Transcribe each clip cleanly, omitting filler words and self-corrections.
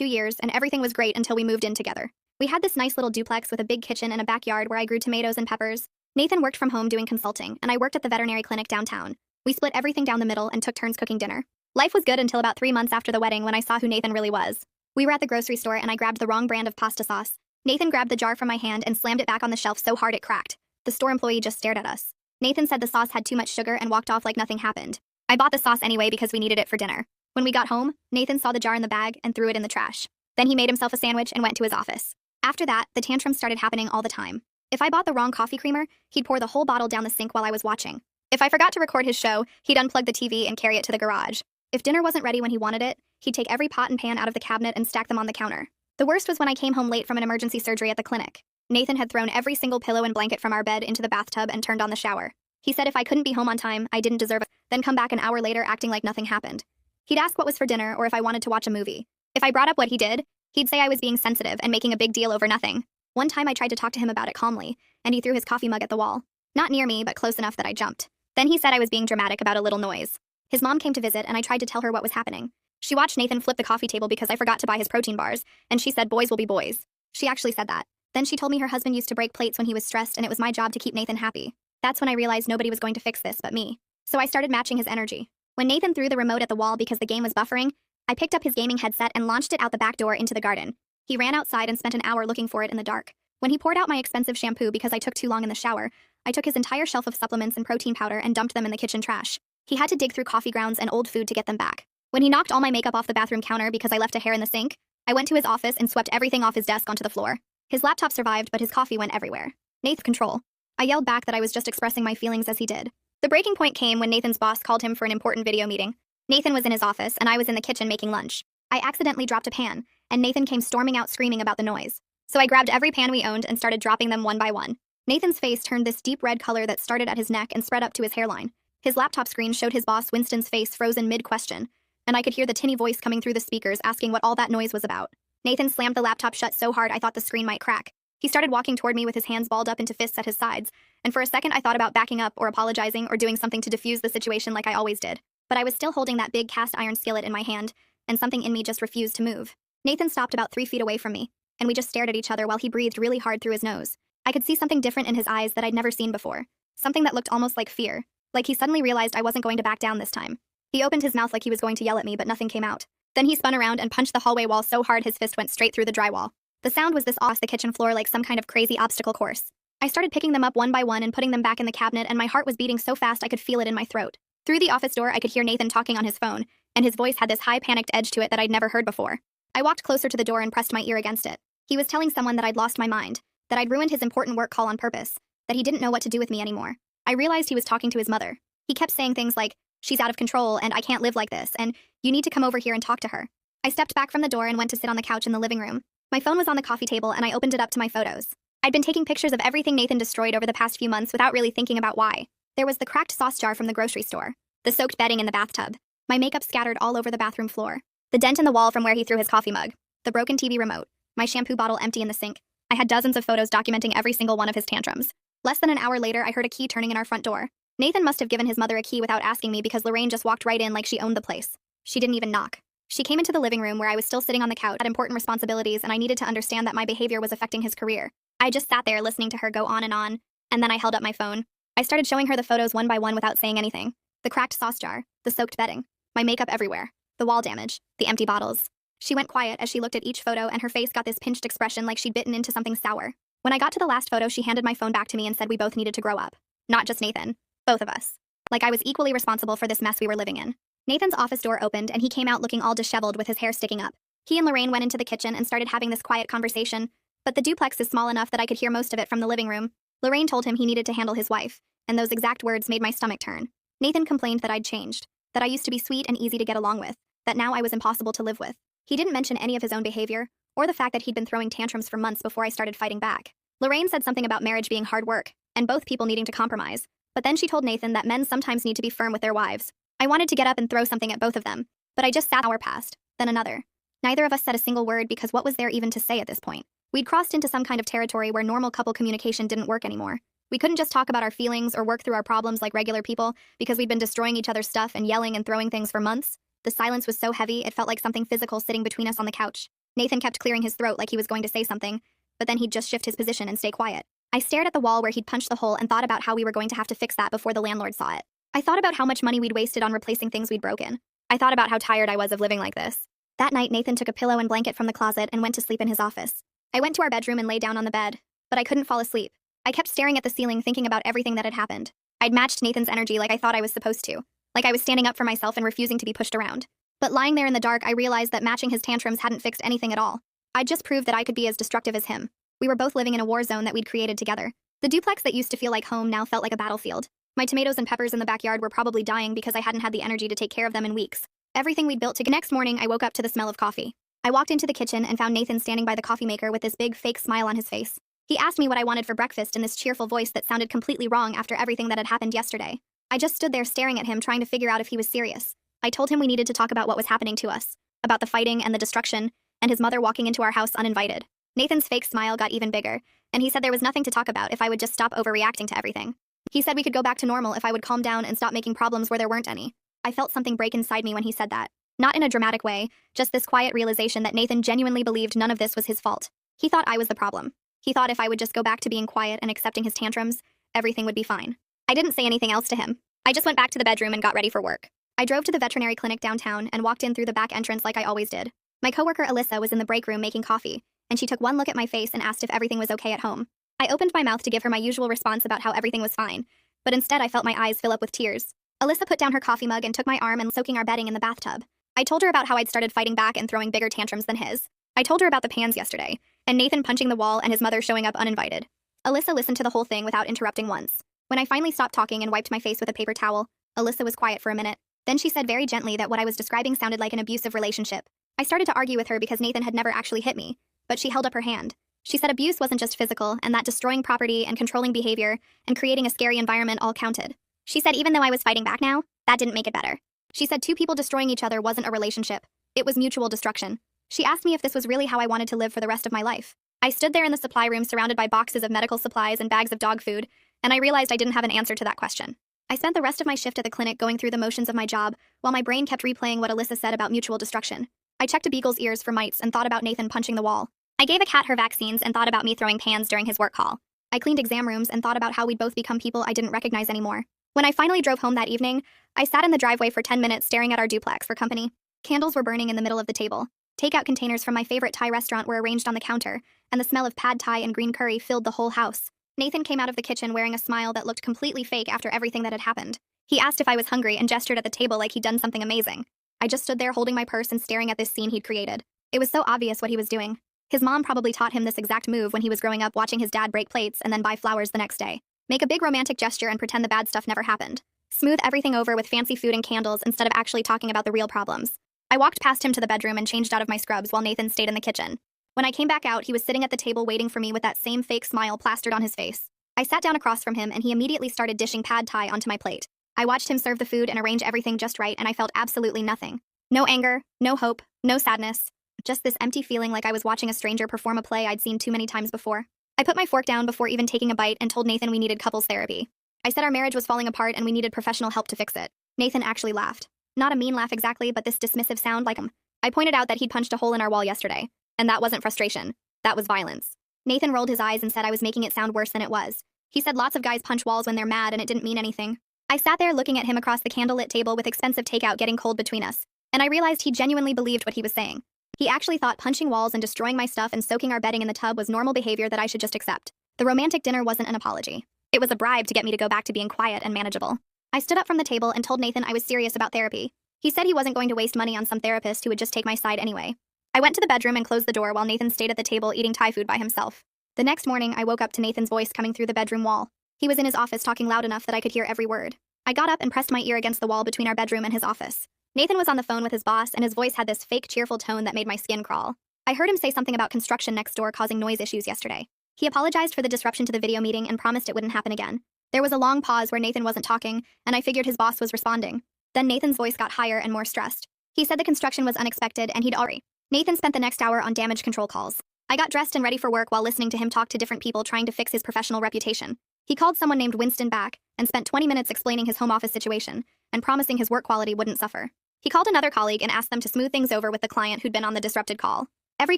2 years, and everything was great until we moved in together. We had this nice little duplex with a big kitchen and a backyard where I grew tomatoes and peppers. Nathan worked from home doing consulting, and I worked at the veterinary clinic downtown. We split everything down the middle and took turns cooking dinner. Life was good until about 3 months after the wedding when I saw who Nathan really was. We were at the grocery store and I grabbed the wrong brand of pasta sauce. Nathan grabbed the jar from my hand and slammed it back on the shelf so hard it cracked. The store employee just stared at us. Nathan said the sauce had too much sugar and walked off like nothing happened. I bought the sauce anyway because we needed it for dinner. When we got home, Nathan saw the jar in the bag and threw it in the trash. Then he made himself a sandwich and went to his office. After that, the tantrums started happening all the time. If I bought the wrong coffee creamer, he'd pour the whole bottle down the sink while I was watching. If I forgot to record his show, he'd unplug the TV and carry it to the garage. If dinner wasn't ready when he wanted it, he'd take every pot and pan out of the cabinet and stack them on the counter. The worst was when I came home late from an emergency surgery at the clinic. Nathan had thrown every single pillow and blanket from our bed into the bathtub and turned on the shower. He said if I couldn't be home on time, I didn't deserve it, then come back an hour later acting like nothing happened. He'd ask what was for dinner or if I wanted to watch a movie. If I brought up what he did, he'd say I was being sensitive and making a big deal over nothing. One time I tried to talk to him about it calmly, and he threw his coffee mug at the wall. Not near me, but close enough that I jumped. Then he said I was being dramatic about a little noise. His mom came to visit, and I tried to tell her what was happening. She watched Nathan flip the coffee table because I forgot to buy his protein bars, and she said boys will be boys. She actually said that. Then she told me her husband used to break plates when he was stressed and it was my job to keep Nathan happy. That's when I realized nobody was going to fix this but me. So I started matching his energy. When Nathan threw the remote at the wall because the game was buffering, I picked up his gaming headset and launched it out the back door into the garden. He ran outside and spent an hour looking for it in the dark. When he poured out my expensive shampoo because I took too long in the shower, I took his entire shelf of supplements and protein powder and dumped them in the kitchen trash. He had to dig through coffee grounds and old food to get them back. When he knocked all my makeup off the bathroom counter because I left a hair in the sink, I went to his office and swept everything off his desk onto the floor. His laptop survived, but his coffee went everywhere. Nathan, control. I yelled back that I was just expressing my feelings as he did. The breaking point came when Nathan's boss called him for an important video meeting. Nathan was in his office, and I was in the kitchen making lunch. I accidentally dropped a pan, and Nathan came storming out screaming about the noise. So I grabbed every pan we owned and started dropping them one by one. Nathan's face turned this deep red color that started at his neck and spread up to his hairline. His laptop screen showed his boss Winston's face frozen mid-question, and I could hear the tinny voice coming through the speakers asking what all that noise was about. Nathan slammed the laptop shut so hard I thought the screen might crack. He started walking toward me with his hands balled up into fists at his sides, and for a second I thought about backing up or apologizing or doing something to defuse the situation like I always did. But I was still holding that big cast iron skillet in my hand, and something in me just refused to move. Nathan stopped about 3 feet away from me, and we just stared at each other while he breathed really hard through his nose. I could see something different in his eyes that I'd never seen before. Something that looked almost like fear, like he suddenly realized I wasn't going to back down this time. He opened his mouth like he was going to yell at me, but nothing came out. Then he spun around and punched the hallway wall so hard his fist went straight through the drywall. The sound was this off the kitchen floor like some kind of crazy obstacle course. I started picking them up one by one and putting them back in the cabinet, and my heart was beating so fast I could feel it in my throat. Through the office door, I could hear Nathan talking on his phone, and his voice had this high panicked edge to it that I'd never heard before. I walked closer to the door and pressed my ear against it. He was telling someone that I'd lost my mind, that I'd ruined his important work call on purpose, that he didn't know what to do with me anymore. I realized he was talking to his mother. He kept saying things like, "She's out of control and I can't live like this, and you need to come over here and talk to her." I stepped back from the door and went to sit on the couch in the living room. My phone was on the coffee table and I opened it up to my photos. I'd been taking pictures of everything Nathan destroyed over the past few months without really thinking about why. There was the cracked sauce jar from the grocery store, the soaked bedding in the bathtub, my makeup scattered all over the bathroom floor, the dent in the wall from where he threw his coffee mug, the broken TV remote, my shampoo bottle empty in the sink. I had dozens of photos documenting every single one of his tantrums. Less than an hour later, I heard a key turning in our front door. Nathan must have given his mother a key without asking me because Lorraine just walked right in like she owned the place. She didn't even knock. She came into the living room where I was still sitting on the couch, had important responsibilities, and I needed to understand that my behavior was affecting his career. I just sat there listening to her go on, and then I held up my phone. I started showing her the photos one by one without saying anything. The cracked sauce jar, the soaked bedding, my makeup everywhere, the wall damage, the empty bottles. She went quiet as she looked at each photo, and her face got this pinched expression like she'd bitten into something sour. When I got to the last photo, she handed my phone back to me and said we both needed to grow up. Not just Nathan. Both of us. Like I was equally responsible for this mess we were living in. Nathan's office door opened, and he came out looking all disheveled with his hair sticking up. He and Lorraine went into the kitchen and started having this quiet conversation, but the duplex is small enough that I could hear most of it from the living room. Lorraine told him he needed to handle his wife, and those exact words made my stomach turn. Nathan complained that I'd changed, that I used to be sweet and easy to get along with, that now I was impossible to live with. He didn't mention any of his own behavior, or the fact that he'd been throwing tantrums for months before I started fighting back. Lorraine said something about marriage being hard work, and both people needing to compromise, but then she told Nathan that men sometimes need to be firm with their wives. I wanted to get up and throw something at both of them, but I just sat. An hour passed, then another. Neither of us said a single word because what was there even to say at this point? We'd crossed into some kind of territory where normal couple communication didn't work anymore. We couldn't just talk about our feelings or work through our problems like regular people because we'd been destroying each other's stuff and yelling and throwing things for months. The silence was so heavy, it felt like something physical sitting between us on the couch. Nathan kept clearing his throat like he was going to say something, but then he'd just shift his position and stay quiet. I stared at the wall where he'd punched the hole and thought about how we were going to have to fix that before the landlord saw it. I thought about how much money we'd wasted on replacing things we'd broken. I thought about how tired I was of living like this. That night, Nathan took a pillow and blanket from the closet and went to sleep in his office. I went to our bedroom and lay down on the bed, but I couldn't fall asleep. I kept staring at the ceiling thinking about everything that had happened. I'd matched Nathan's energy like I thought I was supposed to, like I was standing up for myself and refusing to be pushed around. But lying there in the dark, I realized that matching his tantrums hadn't fixed anything at all. I'd just proved that I could be as destructive as him. We were both living in a war zone that we'd created together. The duplex that used to feel like home now felt like a battlefield. My tomatoes and peppers in the backyard were probably dying because I hadn't had the energy to take care of them in weeks. Everything we'd built together. Next morning, I woke up to the smell of coffee. I walked into the kitchen and found Nathan standing by the coffee maker with this big fake smile on his face. He asked me what I wanted for breakfast in this cheerful voice that sounded completely wrong after everything that had happened yesterday. I just stood there staring at him, trying to figure out if he was serious. I told him we needed to talk about what was happening to us, about the fighting and the destruction, and his mother walking into our house uninvited. Nathan's fake smile got even bigger, and he said there was nothing to talk about if I would just stop overreacting to everything. He said we could go back to normal if I would calm down and stop making problems where there weren't any. I felt something break inside me when he said that. Not in a dramatic way, just this quiet realization that Nathan genuinely believed none of this was his fault. He thought I was the problem. He thought if I would just go back to being quiet and accepting his tantrums, everything would be fine. I didn't say anything else to him. I just went back to the bedroom and got ready for work. I drove to the veterinary clinic downtown and walked in through the back entrance like I always did. My coworker Alyssa was in the break room making coffee, and she took one look at my face and asked if everything was okay at home. I opened my mouth to give her my usual response about how everything was fine, but instead I felt my eyes fill up with tears. Alyssa put down her coffee mug and took my arm and soaking our bedding in the bathtub. I told her about how I'd started fighting back and throwing bigger tantrums than his. I told her about the pans yesterday, and Nathan punching the wall and his mother showing up uninvited. Alyssa listened to the whole thing without interrupting once. When I finally stopped talking and wiped my face with a paper towel, Alyssa was quiet for a minute. Then she said very gently that what I was describing sounded like an abusive relationship. I started to argue with her because Nathan had never actually hit me, but she held up her hand. She said abuse wasn't just physical, and that destroying property and controlling behavior and creating a scary environment all counted. She said even though I was fighting back now, that didn't make it better. She said two people destroying each other wasn't a relationship. It was mutual destruction. She asked me if this was really how I wanted to live for the rest of my life. I stood there in the supply room surrounded by boxes of medical supplies and bags of dog food, and I realized I didn't have an answer to that question. I spent the rest of my shift at the clinic going through the motions of my job, while my brain kept replaying what Alyssa said about mutual destruction. I checked a beagle's ears for mites and thought about Nathan punching the wall. I gave a cat her vaccines and thought about me throwing pans during his work call. I cleaned exam rooms and thought about how we'd both become people I didn't recognize anymore. When I finally drove home that evening, I sat in the driveway for 10 minutes staring at our duplex for company. Candles were burning in the middle of the table. Takeout containers from my favorite Thai restaurant were arranged on the counter, and the smell of pad Thai and green curry filled the whole house. Nathan came out of the kitchen wearing a smile that looked completely fake after everything that had happened. He asked if I was hungry and gestured at the table like he'd done something amazing. I just stood there holding my purse and staring at this scene he'd created. It was so obvious what he was doing. His mom probably taught him this exact move when he was growing up, watching his dad break plates and then buy flowers the next day. Make a big romantic gesture and pretend the bad stuff never happened. Smooth everything over with fancy food and candles instead of actually talking about the real problems. I walked past him to the bedroom and changed out of my scrubs while Nathan stayed in the kitchen. When I came back out, he was sitting at the table waiting for me with that same fake smile plastered on his face. I sat down across from him and he immediately started dishing pad Thai onto my plate. I watched him serve the food and arrange everything just right, and I felt absolutely nothing. No anger, no hope, no sadness. Just this empty feeling like I was watching a stranger perform a play I'd seen too many times before. I put my fork down before even taking a bite and told Nathan we needed couples therapy. I said our marriage was falling apart and we needed professional help to fix it. Nathan actually laughed. Not a mean laugh exactly, but this dismissive sound like him. I pointed out that he'd punched a hole in our wall yesterday, and that wasn't frustration. That was violence. Nathan rolled his eyes and said I was making it sound worse than it was. He said lots of guys punch walls when they're mad and it didn't mean anything. I sat there looking at him across the candlelit table with expensive takeout getting cold between us, and I realized he genuinely believed what he was saying. He actually thought punching walls and destroying my stuff and soaking our bedding in the tub was normal behavior that I should just accept. The romantic dinner wasn't an apology. It was a bribe to get me to go back to being quiet and manageable. I stood up from the table and told Nathan I was serious about therapy. He said he wasn't going to waste money on some therapist who would just take my side anyway. I went to the bedroom and closed the door while Nathan stayed at the table eating Thai food by himself. The next morning, I woke up to Nathan's voice coming through the bedroom wall. He was in his office talking loud enough that I could hear every word. I got up and pressed my ear against the wall between our bedroom and his office. Nathan was on the phone with his boss, and his voice had this fake cheerful tone that made my skin crawl. I heard him say something about construction next door causing noise issues yesterday. He apologized for the disruption to the video meeting and promised it wouldn't happen again. There was a long pause where Nathan wasn't talking, and I figured his boss was responding. Then Nathan's voice got higher and more stressed. He said the construction was unexpected and he'd already. Nathan spent the next hour on damage control calls. I got dressed and ready for work while listening to him talk to different people trying to fix his professional reputation. He called someone named Winston back and spent 20 minutes explaining his home office situation and promising his work quality wouldn't suffer. He called another colleague and asked them to smooth things over with the client who'd been on the disrupted call. Every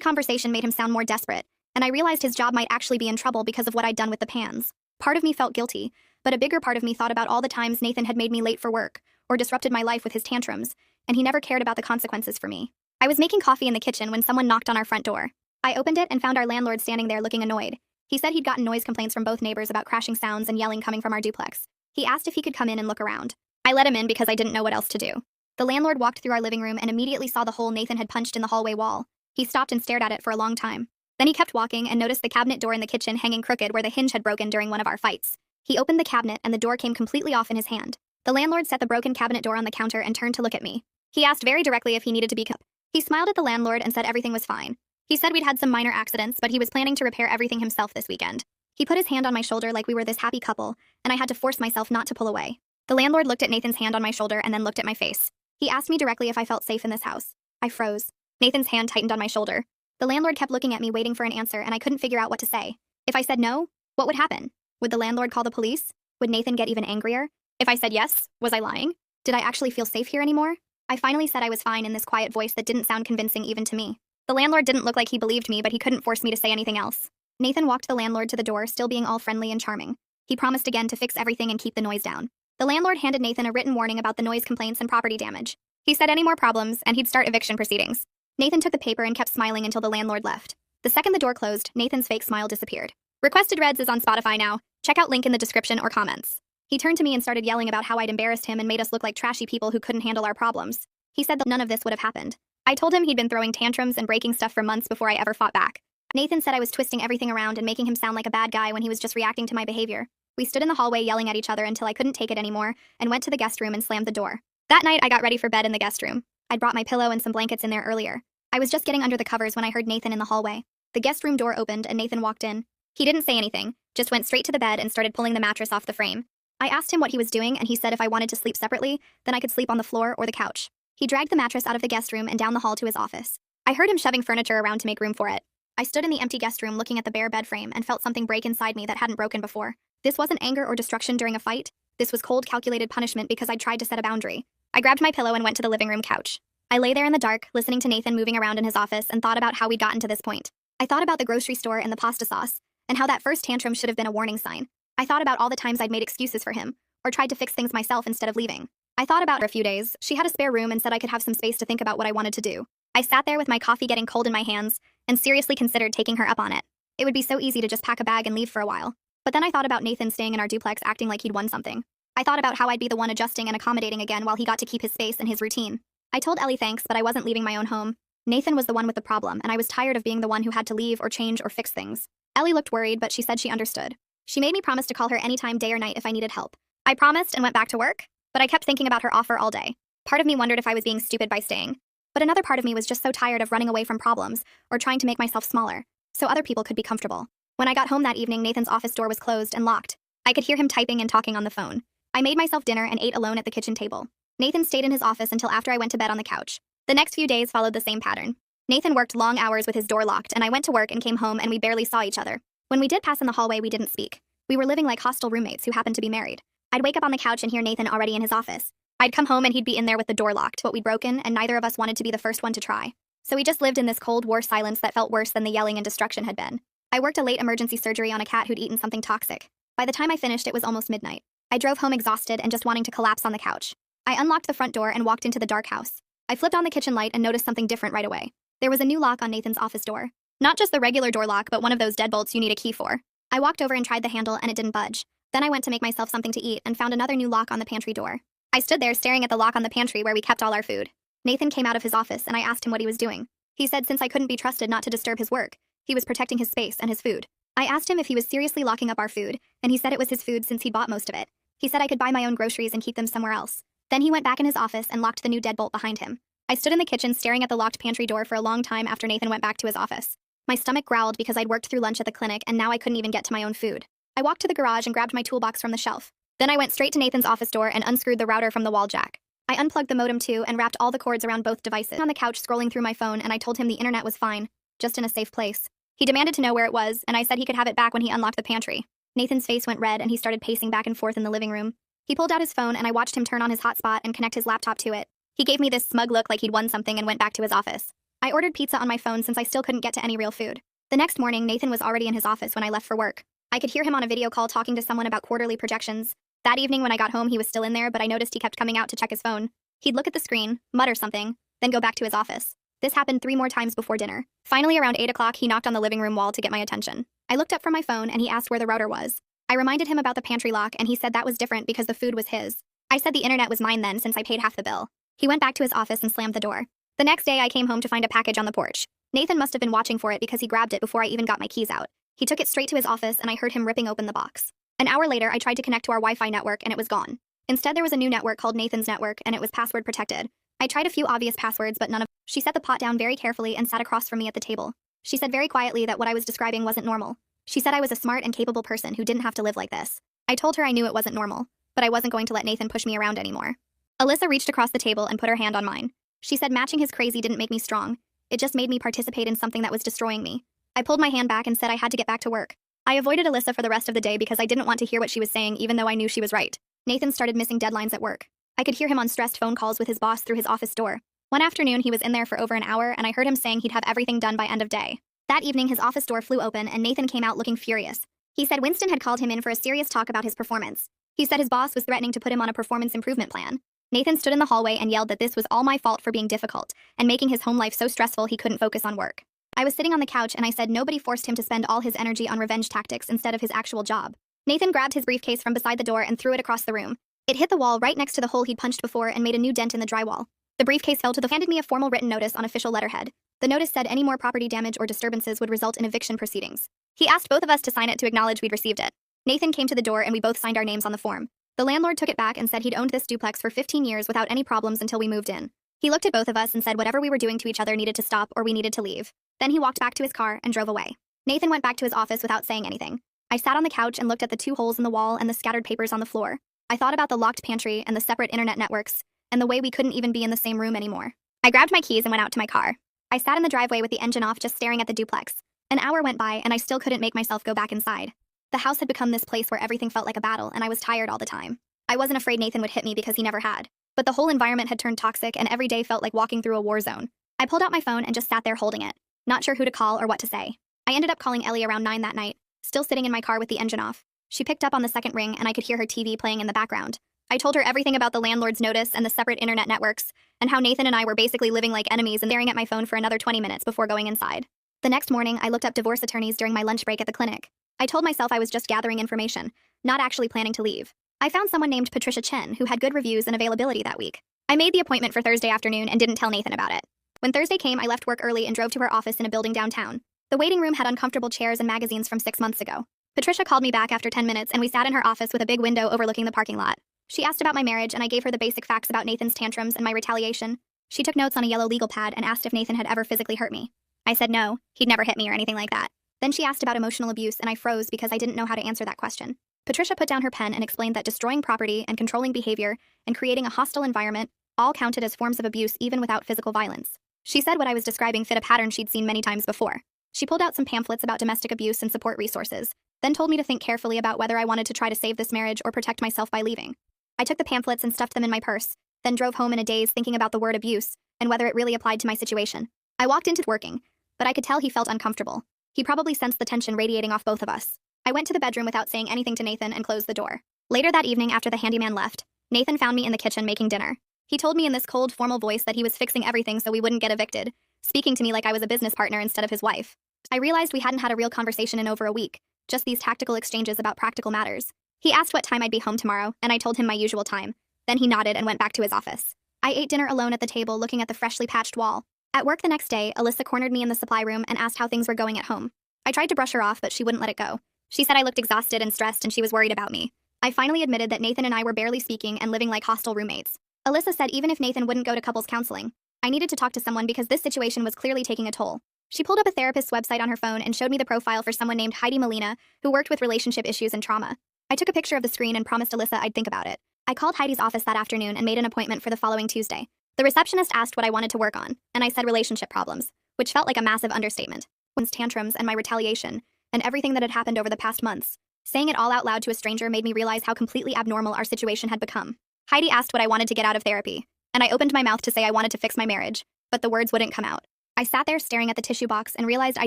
conversation made him sound more desperate, and I realized his job might actually be in trouble because of what I'd done with the pans. Part of me felt guilty, but a bigger part of me thought about all the times Nathan had made me late for work, or disrupted my life with his tantrums, and he never cared about the consequences for me. I was making coffee in the kitchen when someone knocked on our front door. I opened it and found our landlord standing there looking annoyed. He said he'd gotten noise complaints from both neighbors about crashing sounds and yelling coming from our duplex. He asked if he could come in and look around. I let him in because I didn't know what else to do. The landlord walked through our living room and immediately saw the hole Nathan had punched in the hallway wall. He stopped and stared at it for a long time. Then he kept walking and noticed the cabinet door in the kitchen hanging crooked where the hinge had broken during one of our fights. He opened the cabinet and the door came completely off in his hand. The landlord set the broken cabinet door on the counter and turned to look at me. He asked very directly if he needed to be kept. He smiled at the landlord and said everything was fine. He said we'd had some minor accidents, but he was planning to repair everything himself this weekend. He put his hand on my shoulder like we were this happy couple, and I had to force myself not to pull away. The landlord looked at Nathan's hand on my shoulder and then looked at my face. He asked me directly if I felt safe in this house. I froze. Nathan's hand tightened on my shoulder. The landlord kept looking at me waiting for an answer, and I couldn't figure out what to say. If I said no, what would happen? Would the landlord call the police? Would Nathan get even angrier? If I said yes, was I lying? Did I actually feel safe here anymore? I finally said I was fine in this quiet voice that didn't sound convincing even to me. The landlord didn't look like he believed me, but he couldn't force me to say anything else. Nathan walked the landlord to the door, still being all friendly and charming. He promised again to fix everything and keep the noise down. The landlord handed Nathan a written warning about the noise complaints and property damage. He said any more problems, and he'd start eviction proceedings. Nathan took the paper and kept smiling until the landlord left. The second the door closed, Nathan's fake smile disappeared. Requested Reds is on Spotify now. Check out link in the description or comments. He turned to me and started yelling about how I'd embarrassed him and made us look like trashy people who couldn't handle our problems. He said that none of this would have happened. I told him he'd been throwing tantrums and breaking stuff for months before I ever fought back. Nathan said I was twisting everything around and making him sound like a bad guy when he was just reacting to my behavior. We stood in the hallway yelling at each other until I couldn't take it anymore and went to the guest room and slammed the door. That night, I got ready for bed in the guest room. I'd brought my pillow and some blankets in there earlier. I was just getting under the covers when I heard Nathan in the hallway. The guest room door opened and Nathan walked in. He didn't say anything, just went straight to the bed and started pulling the mattress off the frame. I asked him what he was doing and he said if I wanted to sleep separately, then I could sleep on the floor or the couch. He dragged the mattress out of the guest room and down the hall to his office. I heard him shoving furniture around to make room for it. I stood in the empty guest room looking at the bare bed frame and felt something break inside me that hadn't broken before. This wasn't anger or destruction during a fight. This was cold, calculated punishment because I'd tried to set a boundary. I grabbed my pillow and went to the living room couch. I lay there in the dark, listening to Nathan moving around in his office and thought about how we'd gotten to this point. I thought about the grocery store and the pasta sauce, and how that first tantrum should have been a warning sign. I thought about all the times I'd made excuses for him, or tried to fix things myself instead of leaving. I thought about her a few days. She had a spare room and said I could have some space to think about what I wanted to do. I sat there with my coffee getting cold in my hands, and seriously considered taking her up on it. It would be so easy to just pack a bag and leave for a while. But then I thought about Nathan staying in our duplex acting like he'd won something. I thought about how I'd be the one adjusting and accommodating again while he got to keep his space and his routine. I told Ellie thanks, but I wasn't leaving my own home. Nathan was the one with the problem, and I was tired of being the one who had to leave or change or fix things. Ellie looked worried, but she said she understood. She made me promise to call her anytime, day or night, if I needed help. I promised and went back to work, but I kept thinking about her offer all day. Part of me wondered if I was being stupid by staying. But another part of me was just so tired of running away from problems or trying to make myself smaller, so other people could be comfortable. When I got home that evening, Nathan's office door was closed and locked. I could hear him typing and talking on the phone. I made myself dinner and ate alone at the kitchen table. Nathan stayed in his office until after I went to bed on the couch. The next few days followed the same pattern. Nathan worked long hours with his door locked, and I went to work and came home and we barely saw each other. When we did pass in the hallway, we didn't speak. We were living like hostile roommates who happened to be married. I'd wake up on the couch and hear Nathan already in his office. I'd come home and he'd be in there with the door locked, what we'd broken, and neither of us wanted to be the first one to try. So we just lived in this Cold War silence that felt worse than the yelling and destruction had been. I worked a late emergency surgery on a cat who'd eaten something toxic. By the time I finished, it was almost midnight. I drove home exhausted and just wanting to collapse on the couch. I unlocked the front door and walked into the dark house. I flipped on the kitchen light and noticed something different right away. There was a new lock on Nathan's office door. Not just the regular door lock, but one of those deadbolts you need a key for. I walked over and tried the handle and it didn't budge. Then I went to make myself something to eat and found another new lock on the pantry door. I stood there staring at the lock on the pantry where we kept all our food. Nathan came out of his office and I asked him what he was doing. He said since I couldn't be trusted not to disturb his work, he was protecting his space and his food. I asked him if he was seriously locking up our food, and he said it was his food since he'd bought most of it. He said I could buy my own groceries and keep them somewhere else. Then he went back in his office and locked the new deadbolt behind him. I stood in the kitchen staring at the locked pantry door for a long time after Nathan went back to his office. My stomach growled because I'd worked through lunch at the clinic and now I couldn't even get to my own food. I walked to the garage and grabbed my toolbox from the shelf. Then I went straight to Nathan's office door and unscrewed the router from the wall jack. I unplugged the modem too and wrapped all the cords around both devices. On the couch scrolling through my phone, and I told him the internet was fine, just in a safe place. He demanded to know where it was, and I said he could have it back when he unlocked the pantry. Nathan's face went red and he started pacing back and forth in the living room. He pulled out his phone and I watched him turn on his hotspot and connect his laptop to it. He gave me this smug look like he'd won something and went back to his office. I ordered pizza on my phone since I still couldn't get to any real food. The next morning, Nathan was already in his office when I left for work. I could hear him on a video call talking to someone about quarterly projections. That evening when I got home, he was still in there, but I noticed he kept coming out to check his phone. He'd look at the screen, mutter something, then go back to his office. This happened 3 more times before dinner. Finally, around 8 o'clock, he knocked on the living room wall to get my attention. I looked up from my phone and he asked where the router was. I reminded him about the pantry lock and he said that was different because the food was his. I said the internet was mine then since I paid half the bill. He went back to his office and slammed the door. The next day, I came home to find a package on the porch. Nathan must have been watching for it because he grabbed it before I even got my keys out. He took it straight to his office and I heard him ripping open the box. An hour later, I tried to connect to our Wi-Fi network and it was gone. Instead, there was a new network called Nathan's network and it was password protected. I tried a few obvious passwords, but none of. She set the pot down very carefully and sat across from me at the table. She said very quietly that what I was describing wasn't normal. She said I was a smart and capable person who didn't have to live like this. I told her I knew it wasn't normal, but I wasn't going to let Nathan push me around anymore. Alyssa reached across the table and put her hand on mine. She said matching his crazy didn't make me strong. It just made me participate in something that was destroying me. I pulled my hand back and said I had to get back to work. I avoided Alyssa for the rest of the day because I didn't want to hear what she was saying even though I knew she was right. Nathan started missing deadlines at work. I could hear him on stressed phone calls with his boss through his office door. One afternoon, he was in there for over an hour and I heard him saying he'd have everything done by end of day. That evening, his office door flew open and Nathan came out looking furious. He said Winston had called him in for a serious talk about his performance. He said his boss was threatening to put him on a performance improvement plan. Nathan stood in the hallway and yelled that this was all my fault for being difficult and making his home life so stressful he couldn't focus on work. I was sitting on the couch and I said nobody forced him to spend all his energy on revenge tactics instead of his actual job. Nathan grabbed his briefcase from beside the door and threw it across the room. It hit the wall right next to the hole he'd punched before and made a new dent in the drywall. The briefcase fell to the floor. Handed me a formal written notice on official letterhead. The notice said any more property damage or disturbances would result in eviction proceedings. He asked both of us to sign it to acknowledge we'd received it. Nathan came to the door and we both signed our names on the form. The landlord took it back and said he'd owned this duplex for 15 years without any problems until we moved in. He looked at both of us and said whatever we were doing to each other needed to stop or we needed to leave. Then he walked back to his car and drove away. Nathan went back to his office without saying anything. I sat on the couch and looked at the 2 holes in the wall and the scattered papers on the floor. I thought about the locked pantry and the separate internet networks and the way we couldn't even be in the same room anymore. I grabbed my keys and went out to my car. I sat in the driveway with the engine off just staring at the duplex. An hour went by and I still couldn't make myself go back inside. The house had become this place where everything felt like a battle and I was tired all the time. I wasn't afraid Nathan would hit me because he never had. But the whole environment had turned toxic and every day felt like walking through a war zone. I pulled out my phone and just sat there holding it, not sure who to call or what to say. I ended up calling Ellie around 9 that night, still sitting in my car with the engine off. She picked up on the second ring and I could hear her TV playing in the background. I told her everything about the landlord's notice and the separate internet networks, and how Nathan and I were basically living like enemies and staring at my phone for another 20 minutes before going inside. The next morning, I looked up divorce attorneys during my lunch break at the clinic. I told myself I was just gathering information, not actually planning to leave. I found someone named Patricia Chen who had good reviews and availability that week. I made the appointment for Thursday afternoon and didn't tell Nathan about it. When Thursday came, I left work early and drove to her office in a building downtown. The waiting room had uncomfortable chairs and magazines from 6 months ago. Patricia called me back after 10 minutes and we sat in her office with a big window overlooking the parking lot. She asked about my marriage and I gave her the basic facts about Nathan's tantrums and my retaliation. She took notes on a yellow legal pad and asked if Nathan had ever physically hurt me. I said no, he'd never hit me or anything like that. Then she asked about emotional abuse and I froze because I didn't know how to answer that question. Patricia put down her pen and explained that destroying property and controlling behavior and creating a hostile environment all counted as forms of abuse even without physical violence. She said what I was describing fit a pattern she'd seen many times before. She pulled out some pamphlets about domestic abuse and support resources, then told me to think carefully about whether I wanted to try to save this marriage or protect myself by leaving. I took the pamphlets and stuffed them in my purse, then drove home in a daze thinking about the word abuse and whether it really applied to my situation. I walked into working, but I could tell he felt uncomfortable. He probably sensed the tension radiating off both of us. I went to the bedroom without saying anything to Nathan and closed the door. Later that evening, after the handyman left, Nathan found me in the kitchen making dinner. He told me in this cold, formal voice that he was fixing everything so we wouldn't get evicted, speaking to me like I was a business partner instead of his wife. I realized we hadn't had a real conversation in over a week, just these tactical exchanges about practical matters. He asked what time I'd be home tomorrow, and I told him my usual time. Then he nodded and went back to his office. I ate dinner alone at the table looking at the freshly patched wall. At work the next day, Alyssa cornered me in the supply room and asked how things were going at home. I tried to brush her off, but she wouldn't let it go. She said I looked exhausted and stressed and she was worried about me. I finally admitted that Nathan and I were barely speaking and living like hostile roommates. Alyssa said even if Nathan wouldn't go to couples counseling, I needed to talk to someone because this situation was clearly taking a toll. She pulled up a therapist's website on her phone and showed me the profile for someone named Heidi Molina, who worked with relationship issues and trauma. I took a picture of the screen and promised Alyssa I'd think about it. I called Heidi's office that afternoon and made an appointment for the following Tuesday. The receptionist asked what I wanted to work on, and I said relationship problems, which felt like a massive understatement. One's tantrums and my retaliation, and everything that had happened over the past months. Saying it all out loud to a stranger made me realize how completely abnormal our situation had become. Heidi asked what I wanted to get out of therapy, and I opened my mouth to say I wanted to fix my marriage, but the words wouldn't come out. I sat there staring at the tissue box and realized I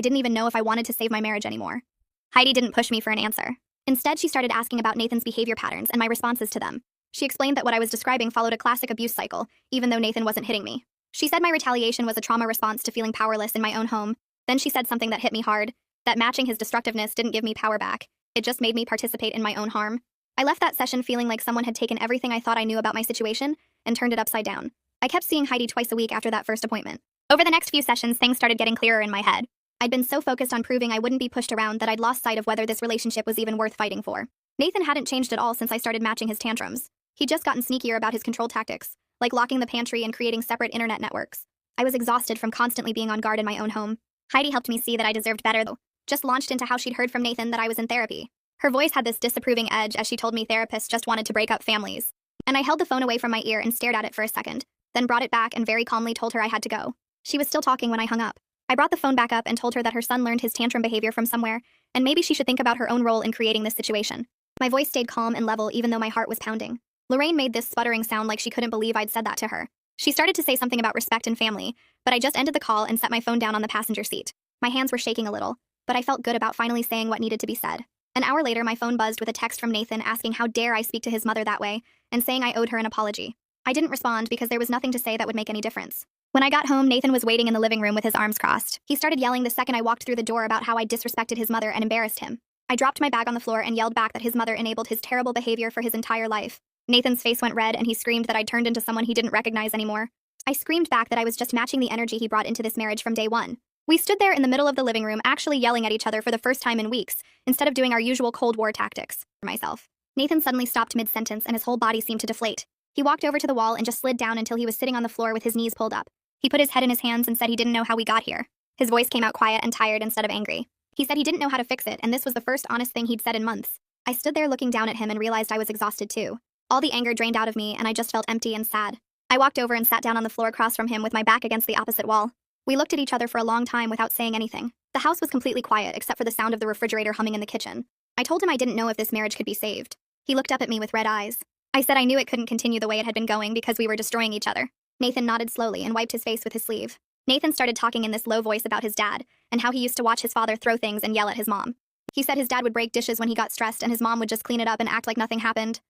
didn't even know if I wanted to save my marriage anymore. Heidi didn't push me for an answer. Instead, she started asking about Nathan's behavior patterns and my responses to them. She explained that what I was describing followed a classic abuse cycle, even though Nathan wasn't hitting me. She said my retaliation was a trauma response to feeling powerless in my own home. Then she said something that hit me hard, that matching his destructiveness didn't give me power back. It just made me participate in my own harm. I left that session feeling like someone had taken everything I thought I knew about my situation and turned it upside down. I kept seeing Heidi twice a week after that first appointment. Over the next few sessions, things started getting clearer in my head. I'd been so focused on proving I wouldn't be pushed around that I'd lost sight of whether this relationship was even worth fighting for. Nathan hadn't changed at all since I started matching his tantrums. He'd just gotten sneakier about his control tactics, like locking the pantry and creating separate internet networks. I was exhausted from constantly being on guard in my own home. Heidi helped me see that I deserved better, though. Just launched into how she'd heard from Nathan that I was in therapy. Her voice had this disapproving edge as she told me therapists just wanted to break up families. And I held the phone away from my ear and stared at it for a second, then brought it back and very calmly told her I had to go. She was still talking when I hung up. I brought the phone back up and told her that her son learned his tantrum behavior from somewhere, and maybe she should think about her own role in creating this situation. My voice stayed calm and level even though my heart was pounding. Lorraine made this sputtering sound like she couldn't believe I'd said that to her. She started to say something about respect and family, but I just ended the call and set my phone down on the passenger seat. My hands were shaking a little, but I felt good about finally saying what needed to be said. An hour later, my phone buzzed with a text from Nathan asking how dare I speak to his mother that way, and saying I owed her an apology. I didn't respond because there was nothing to say that would make any difference. When I got home, Nathan was waiting in the living room with his arms crossed. He started yelling the second I walked through the door about how I disrespected his mother and embarrassed him. I dropped my bag on the floor and yelled back that his mother enabled his terrible behavior for his entire life. Nathan's face went red and he screamed that I'd turned into someone he didn't recognize anymore. I screamed back that I was just matching the energy he brought into this marriage from day one. We stood there in the middle of the living room actually yelling at each other for the first time in weeks, instead of doing our usual Cold War tactics. For myself. Nathan suddenly stopped mid-sentence and his whole body seemed to deflate. He walked over to the wall and just slid down until he was sitting on the floor with his knees pulled up. He put his head in his hands and said he didn't know how we got here. His voice came out quiet and tired instead of angry. He said he didn't know how to fix it, and this was the first honest thing he'd said in months. I stood there looking down at him and realized I was exhausted too. All the anger drained out of me, and I just felt empty and sad. I walked over and sat down on the floor across from him with my back against the opposite wall. We looked at each other for a long time without saying anything. The house was completely quiet except for the sound of the refrigerator humming in the kitchen. I told him I didn't know if this marriage could be saved. He looked up at me with red eyes. I said I knew it couldn't continue the way it had been going because we were destroying each other. Nathan nodded slowly and wiped his face with his sleeve. Nathan started talking in this low voice about his dad, and how he used to watch his father throw things and yell at his mom. He said his dad would break dishes when he got stressed and his mom would just clean it up and act like nothing happened.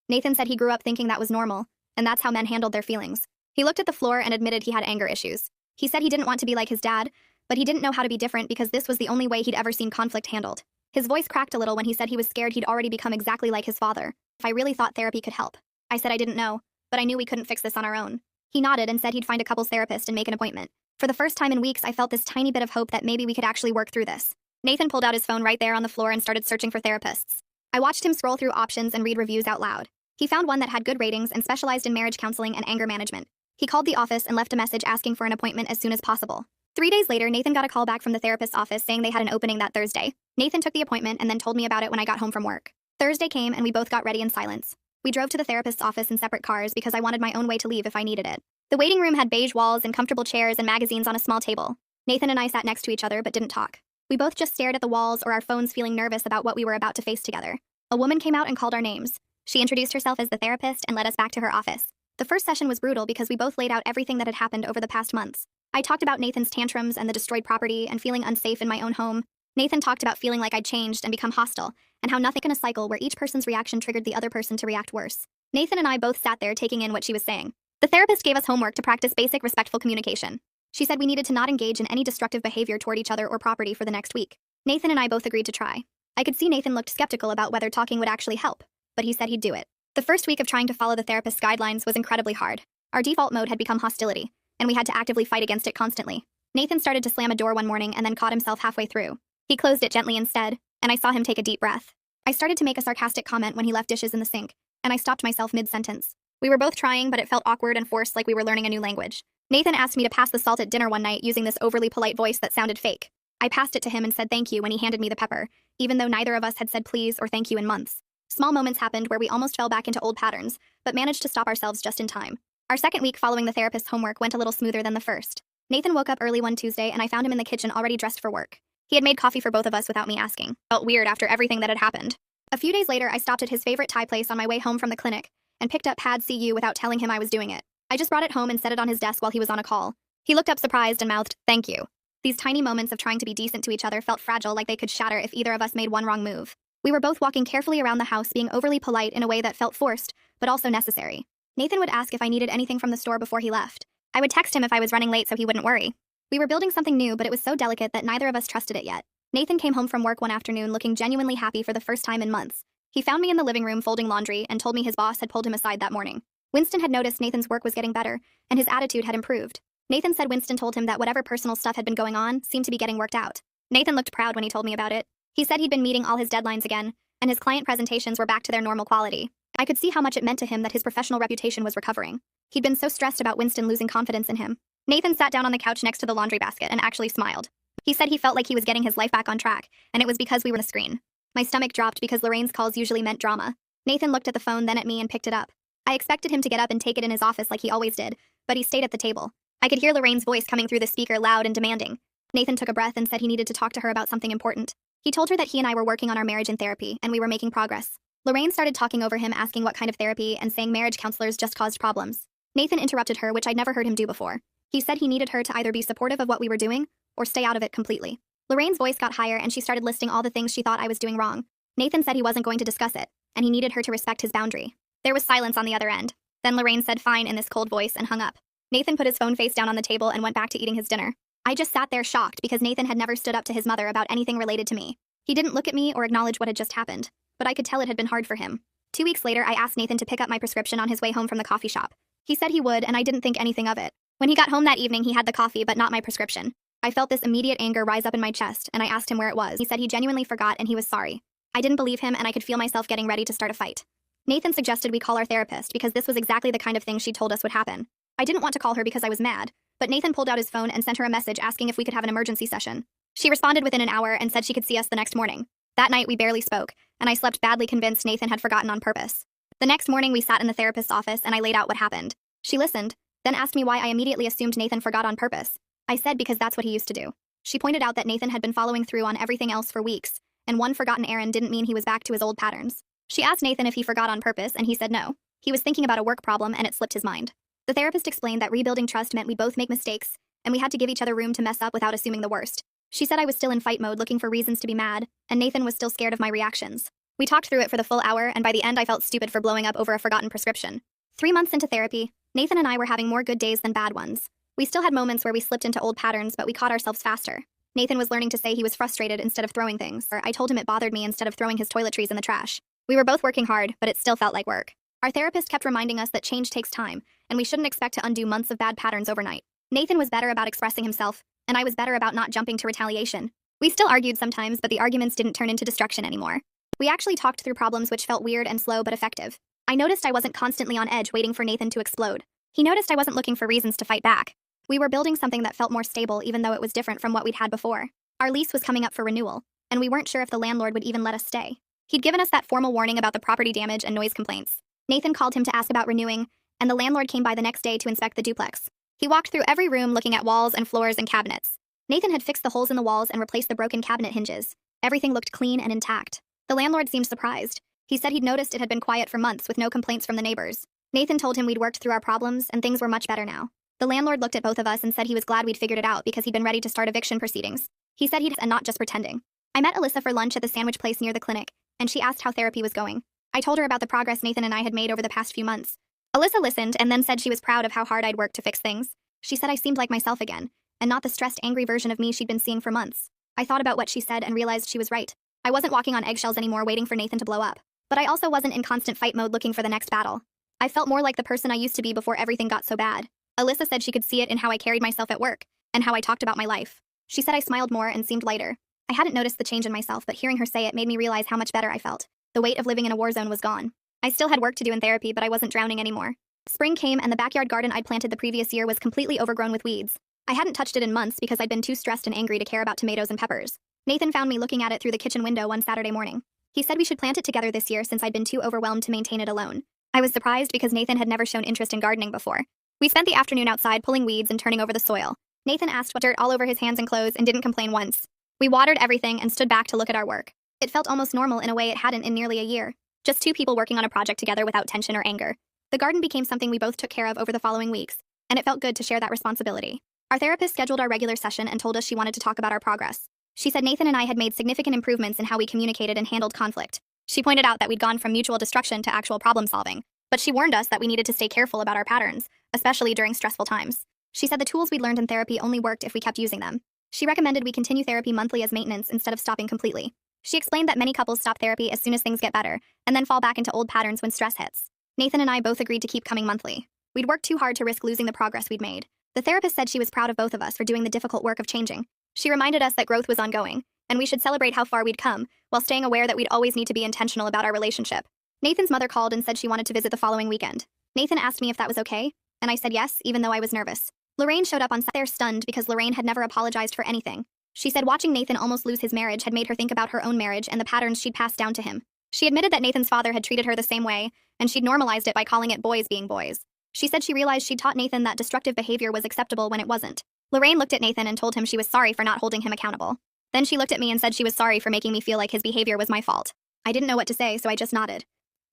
Nathan said he grew up thinking that was normal, and that's how men handled their feelings. He looked at the floor and admitted he had anger issues. He said he didn't want to be like his dad, but he didn't know how to be different because this was the only way he'd ever seen conflict handled. His voice cracked a little when he said he was scared he'd already become exactly like his father. If I really thought therapy could help. I said I didn't know, but I knew we couldn't fix this on our own. He nodded and said he'd find a couples therapist and make an appointment. For the first time in weeks, I felt this tiny bit of hope that maybe we could actually work through this. Nathan pulled out his phone right there on the floor and started searching for therapists. I watched him scroll through options and read reviews out loud. He found one that had good ratings and specialized in marriage counseling and anger management. He called the office and left a message asking for an appointment as soon as possible. 3 days later, Nathan got a call back from the therapist's office saying they had an opening that Thursday. Nathan took the appointment and then told me about it when I got home from work. Thursday came and we both got ready in silence. We drove to the therapist's office in separate cars because I wanted my own way to leave if I needed it. The waiting room had beige walls and comfortable chairs and magazines on a small table. Nathan and I sat next to each other but didn't talk. We both just stared at the walls or our phones feeling nervous about what we were about to face together. A woman came out and called our names. She introduced herself as the therapist and led us back to her office. The first session was brutal because we both laid out everything that had happened over the past months. I talked about Nathan's tantrums and the destroyed property and feeling unsafe in my own home. Nathan talked about feeling like I'd changed and become hostile, and how nothing in a cycle where each person's reaction triggered the other person to react worse. Nathan and I both sat there taking in what she was saying. The therapist gave us homework to practice basic respectful communication. She said we needed to not engage in any destructive behavior toward each other or property for the next week. Nathan and I both agreed to try. I could see Nathan looked skeptical about whether talking would actually help, but he said he'd do it. The first week of trying to follow the therapist's guidelines was incredibly hard. Our default mode had become hostility, and we had to actively fight against it constantly. Nathan started to slam a door one morning and then caught himself halfway through. He closed it gently instead, and I saw him take a deep breath. I started to make a sarcastic comment when he left dishes in the sink, and I stopped myself mid-sentence. We were both trying, but it felt awkward and forced like we were learning a new language. Nathan asked me to pass the salt at dinner one night using this overly polite voice that sounded fake. I passed it to him and said thank you when he handed me the pepper, even though neither of us had said please or thank you in months. Small moments happened where we almost fell back into old patterns, but managed to stop ourselves just in time. Our second week following the therapist's homework went a little smoother than the first. Nathan woke up early one Tuesday and I found him in the kitchen already dressed for work. He had made coffee for both of us without me asking. Felt weird after everything that had happened. A few days later, I stopped at his favorite Thai place on my way home from the clinic and picked up Pad CU without telling him I was doing it. I just brought it home and set it on his desk while he was on a call. He looked up surprised and mouthed, "Thank you." These tiny moments of trying to be decent to each other felt fragile, like they could shatter if either of us made one wrong move. We were both walking carefully around the house, being overly polite in a way that felt forced, but also necessary. Nathan would ask if I needed anything from the store before he left. I would text him if I was running late so he wouldn't worry. We were building something new, but it was so delicate that neither of us trusted it yet. Nathan came home from work one afternoon looking genuinely happy for the first time in months. He found me in the living room folding laundry and told me his boss had pulled him aside that morning. Winston had noticed Nathan's work was getting better, and his attitude had improved. Nathan said Winston told him that whatever personal stuff had been going on seemed to be getting worked out. Nathan looked proud when he told me about it. He said he'd been meeting all his deadlines again, and his client presentations were back to their normal quality. I could see how much it meant to him that his professional reputation was recovering. He'd been so stressed about Winston losing confidence in him. Nathan sat down on the couch next to the laundry basket and actually smiled. He said he felt like he was getting his life back on track, and it was because we were on the screen. My stomach dropped because Lorraine's calls usually meant drama. Nathan looked at the phone, then at me, and picked it up. I expected him to get up and take it in his office like he always did, but he stayed at the table. I could hear Lorraine's voice coming through the speaker, loud and demanding. Nathan took a breath and said he needed to talk to her about something important. He told her that he and I were working on our marriage in therapy, and we were making progress. Lorraine started talking over him, asking what kind of therapy, and saying marriage counselors just caused problems. Nathan interrupted her, which I'd never heard him do before. He said he needed her to either be supportive of what we were doing, or stay out of it completely. Lorraine's voice got higher, and she started listing all the things she thought I was doing wrong. Nathan said he wasn't going to discuss it, and he needed her to respect his boundary. There was silence on the other end. Then Lorraine said fine in this cold voice and hung up. Nathan put his phone face down on the table and went back to eating his dinner. I just sat there shocked because Nathan had never stood up to his mother about anything related to me. He didn't look at me or acknowledge what had just happened, but I could tell it had been hard for him. 2 weeks later, I asked Nathan to pick up my prescription on his way home from the coffee shop. He said he would, and I didn't think anything of it. When he got home that evening, he had the coffee, but not my prescription. I felt this immediate anger rise up in my chest, and I asked him where it was. He said he genuinely forgot and he was sorry. I didn't believe him, and I could feel myself getting ready to start a fight. Nathan suggested we call our therapist because this was exactly the kind of thing she told us would happen. I didn't want to call her because I was mad, but Nathan pulled out his phone and sent her a message asking if we could have an emergency session. She responded within an hour and said she could see us the next morning. That night we barely spoke, and I slept badly, convinced Nathan had forgotten on purpose. The next morning we sat in the therapist's office and I laid out what happened. She listened, then asked me why I immediately assumed Nathan forgot on purpose. I said because that's what he used to do. She pointed out that Nathan had been following through on everything else for weeks, and one forgotten errand didn't mean he was back to his old patterns. She asked Nathan if he forgot on purpose, and he said no. He was thinking about a work problem and it slipped his mind. The therapist explained that rebuilding trust meant we both make mistakes, and we had to give each other room to mess up without assuming the worst. She said I was still in fight mode looking for reasons to be mad, and Nathan was still scared of my reactions. We talked through it for the full hour, and by the end I felt stupid for blowing up over a forgotten prescription. 3 months into therapy, Nathan and I were having more good days than bad ones. We still had moments where we slipped into old patterns, but we caught ourselves faster. Nathan was learning to say he was frustrated instead of throwing things, or I told him it bothered me instead of throwing his toiletries in the trash. We were both working hard, but it still felt like work. Our therapist kept reminding us that change takes time, and we shouldn't expect to undo months of bad patterns overnight. Nathan was better about expressing himself, and I was better about not jumping to retaliation. We still argued sometimes, but the arguments didn't turn into destruction anymore. We actually talked through problems which felt weird and slow but effective. I noticed I wasn't constantly on edge waiting for Nathan to explode. He noticed I wasn't looking for reasons to fight back. We were building something that felt more stable even though it was different from what we'd had before. Our lease was coming up for renewal, and we weren't sure if the landlord would even let us stay. He'd given us that formal warning about the property damage and noise complaints. Nathan called him to ask about renewing, and the landlord came by the next day to inspect the duplex. He walked through every room looking at walls and floors and cabinets. Nathan had fixed the holes in the walls and replaced the broken cabinet hinges. Everything looked clean and intact. The landlord seemed surprised. He said he'd noticed it had been quiet for months with no complaints from the neighbors. Nathan told him we'd worked through our problems and things were much better now. The landlord looked at both of us and said he was glad we'd figured it out because he'd been ready to start eviction proceedings. He said and not just pretending. I met Alyssa for lunch at the sandwich place near the clinic, and she asked how therapy was going. I told her about the progress Nathan and I had made over the past few months. Alyssa listened and then said she was proud of how hard I'd worked to fix things. She said I seemed like myself again, and not the stressed, angry version of me she'd been seeing for months. I thought about what she said and realized she was right. I wasn't walking on eggshells anymore waiting for Nathan to blow up. But I also wasn't in constant fight mode looking for the next battle. I felt more like the person I used to be before everything got so bad. Alyssa said she could see it in how I carried myself at work, and how I talked about my life. She said I smiled more and seemed lighter. I hadn't noticed the change in myself, but hearing her say it made me realize how much better I felt. The weight of living in a war zone was gone. I still had work to do in therapy, but I wasn't drowning anymore. Spring came and the backyard garden I'd planted the previous year was completely overgrown with weeds. I hadn't touched it in months because I'd been too stressed and angry to care about tomatoes and peppers. Nathan found me looking at it through the kitchen window one Saturday morning. He said we should plant it together this year since I'd been too overwhelmed to maintain it alone. I was surprised because Nathan had never shown interest in gardening before. We spent the afternoon outside pulling weeds and turning over the soil. Nathan asked what dirt all over his hands and clothes and didn't complain once. We watered everything and stood back to look at our work. It felt almost normal in a way it hadn't in nearly a year. Just two people working on a project together without tension or anger. The garden became something we both took care of over the following weeks, and it felt good to share that responsibility. Our therapist scheduled our regular session and told us she wanted to talk about our progress. She said Nathan and I had made significant improvements in how we communicated and handled conflict. She pointed out that we'd gone from mutual destruction to actual problem solving, but she warned us that we needed to stay careful about our patterns, especially during stressful times. She said the tools we'd learned in therapy only worked if we kept using them. She recommended we continue therapy monthly as maintenance instead of stopping completely. She explained that many couples stop therapy as soon as things get better, and then fall back into old patterns when stress hits. Nathan and I both agreed to keep coming monthly. We'd worked too hard to risk losing the progress we'd made. The therapist said she was proud of both of us for doing the difficult work of changing. She reminded us that growth was ongoing, and we should celebrate how far we'd come, while staying aware that we'd always need to be intentional about our relationship. Nathan's mother called and said she wanted to visit the following weekend. Nathan asked me if that was okay, and I said yes, even though I was nervous. Lorraine showed up on Saturday stunned because Lorraine had never apologized for anything. She said watching Nathan almost lose his marriage had made her think about her own marriage and the patterns she'd passed down to him. She admitted that Nathan's father had treated her the same way, and she'd normalized it by calling it boys being boys. She said she realized she'd taught Nathan that destructive behavior was acceptable when it wasn't. Lorraine looked at Nathan and told him she was sorry for not holding him accountable. Then she looked at me and said she was sorry for making me feel like his behavior was my fault. I didn't know what to say, so I just nodded.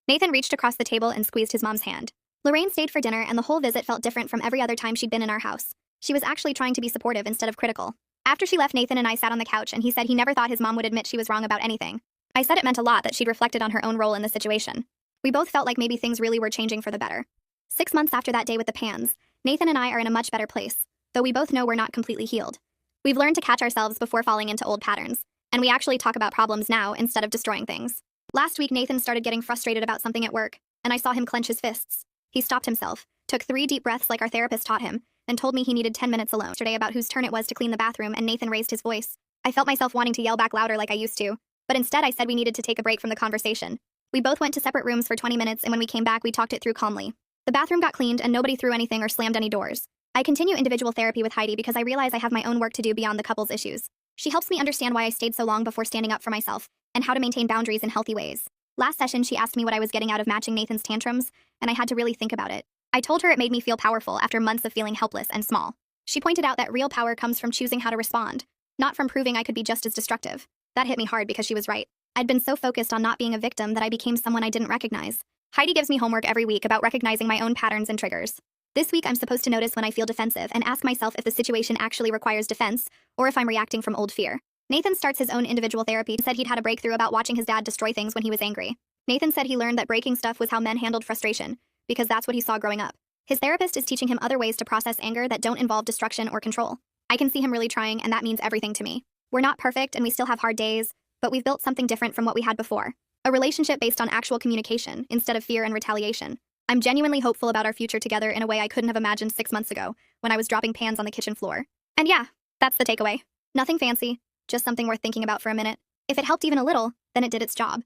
Nathan reached across the table and squeezed his mom's hand. Lorraine stayed for dinner, and the whole visit felt different from every other time she'd been in our house. She was actually trying to be supportive instead of critical. After she left, Nathan and I sat on the couch, and he said he never thought his mom would admit she was wrong about anything. I said it meant a lot that she'd reflected on her own role in the situation. We both felt like maybe things really were changing for the better. 6 months after that day with the pans, Nathan and I are in a much better place, though we both know we're not completely healed. We've learned to catch ourselves before falling into old patterns, and we actually talk about problems now instead of destroying things. Last week, Nathan started getting frustrated about something at work, and I saw him clench his fists. He stopped himself, took 3 deep breaths like our therapist taught him, and told me he needed 10 minutes alone yesterday about whose turn it was to clean the bathroom, and Nathan raised his voice. I felt myself wanting to yell back louder like I used to, but instead I said we needed to take a break from the conversation. We both went to separate rooms for 20 minutes, and when we came back, we talked it through calmly. The bathroom got cleaned, and nobody threw anything or slammed any doors. I continue individual therapy with Heidi because I realize I have my own work to do beyond the couple's issues. She helps me understand why I stayed so long before standing up for myself, and how to maintain boundaries in healthy ways. Last session, she asked me what I was getting out of matching Nathan's tantrums, and I had to really think about it. I told her it made me feel powerful after months of feeling helpless and small. She pointed out that real power comes from choosing how to respond, not from proving I could be just as destructive. That hit me hard because she was right. I'd been so focused on not being a victim that I became someone I didn't recognize. Heidi gives me homework every week about recognizing my own patterns and triggers. This week, I'm supposed to notice when I feel defensive and ask myself if the situation actually requires defense or if I'm reacting from old fear. Nathan starts his own individual therapy and said he'd had a breakthrough about watching his dad destroy things when he was angry. Nathan said he learned that breaking stuff was how men handled frustration, because that's what he saw growing up. His therapist is teaching him other ways to process anger that don't involve destruction or control. I can see him really trying, and that means everything to me. We're not perfect, and we still have hard days, but we've built something different from what we had before. A relationship based on actual communication, instead of fear and retaliation. I'm genuinely hopeful about our future together in a way I couldn't have imagined 6 months ago, when I was dropping pans on the kitchen floor. And yeah, that's the takeaway. Nothing fancy, just something worth thinking about for a minute. If it helped even a little, then it did its job.